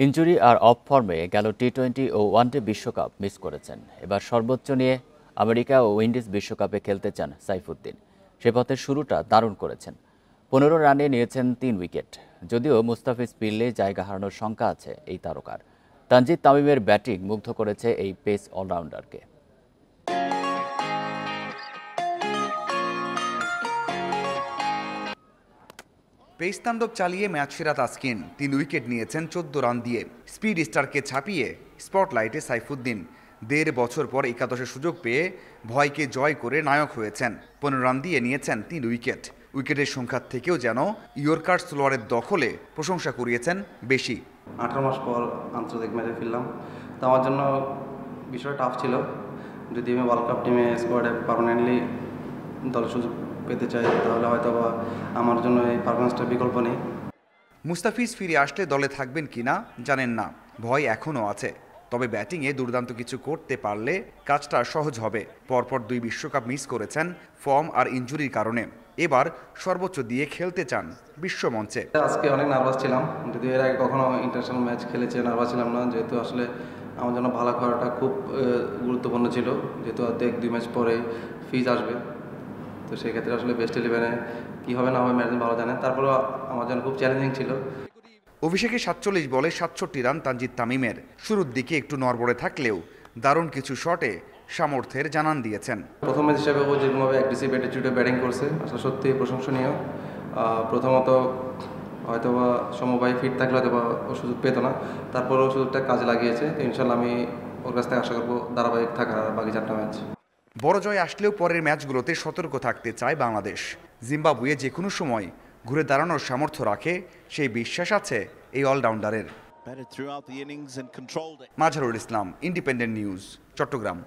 Injury R of ফর্মে গেল টি-20 ও one day বিশ্বকাপ মিস করেছেন। এবার সর্বোচ্চ নিয়ে আমেরিকা ও উইন্ডিজ বিশ্বকাপে খেলতে চান সাইফুদ্দিন। সে পথের শুরুটা দারুণ করেছেন। 15 রানে নিয়েছেন 3 উইকেট। যদিও মুস্তাফিজ ফিরলে জায়গা হারানোর শঙ্কা আছে এই তারকার। তানজিদ তামিমের ব্যাটিং মুগ্ধ করেছে এই পেস অলরাউন্ডারকে। পেস তাণ্ডব চালিয়ে ম্যাচ সেরা তাসকিন 3 উইকেট নিয়েছেন 14 রান দিয়ে। স্পিড স্টারকে ছাপিয়ে স্পটলাইটে সাইফুদ্দিন 1.5 বছর পর একাদশে সুযোগ পেয়ে ভয়কে জয় করে নায়ক হয়েছেন। 15 রান দিয়ে নিয়েছেন 3 উইকেট। উইকেটের সংখ্যার থেকেও যেন ইয়র্কার স্লোয়ারের দখলে প্রশংসা কুড়িয়েছেন বেশি। 18 মাস পর আন্তর্জাতিক ম্যাচে ফিরলাম, তো আমার জন্য বিষয়টা টাফ ছিল। যদি আমি ওয়ার্ল্ড কাপ টিমে স্কোয়াডে পার্মানেন্টলি দলে সুযোগ পেতে চাই, তাহলে হয়তো বা আমার জন্য এই পারফরমেন্সটার বিকল্প নেই। মুস্তাফিজ ফিরে আসলে দলে থাকবেন কিনা জানেন না, ভয় এখনও আছে। তবে ব্যাটিংয়ে দুর্দান্ত কিছু করতে পারলে কাজটা সহজ হবে। পরপর 2 বিশ্বকাপ মিস করেছেন ফর্ম আর ইনজুরির কারণে। এবার সর্বোচ্চ দিয়ে খেলতে চান বিশ্বমঞ্চে। আজকে অনেক নার্ভাস ছিলাম, যদিও এর আগে কখনো ইন্টারন্যাশনাল ম্যাচ খেলেছে নার্ভাস ছিলাম না, যেহেতু আসলে আমার জন্য ভালো করাটা খুব গুরুত্বপূর্ণ ছিল, যেহেতু 1-2 ম্যাচ পরে ফিজ আসবে। তো সেক্ষেত্রে আসলে বেস্ট 11-এ কী হবে না হবে ম্যানেজমেন্ট ভালো জানে, তারপরেও আমার জন্য খুব চ্যালেঞ্জিং ছিল। অভিষেকে 47 বলে 67 রান তানজিদ তামিমের। শুরুর দিকে একটু নড়বড়ে থাকলেও দারুণ কিছু শটে সামর্থ্যের জানান দিয়েছেন। প্রথম ম্যাচ হিসাবে ও যেরকমভাবে অ্যাগ্রেসিভ অ্যাটিটিউডে ব্যাটিং করছে, আসলে সত্যিই প্রশংসনীয়। প্রথমত হয়তোবা সমবায় ফিট থাকলে হয়তোবা ও সুযোগ পেত না, তারপরেও সুযোগটা কাজে লাগিয়েছে। তো ইনশাল্লাহ আমি ওর কাছ থেকে আশা করবো ধারাবাহিক থাকার বাকি 4টা ম্যাচ। বড় জয় আসলেও পরের ম্যাচগুলোতে সতর্ক থাকতে চায় বাংলাদেশ। জিম্বাবুয়ে যে কোনো সময় ঘুরে দাঁড়ানোর সামর্থ্য রাখে, সেই বিশ্বাস আছে এই অলরাউন্ডারের। Mazharul Islam, independent news, Chittagong.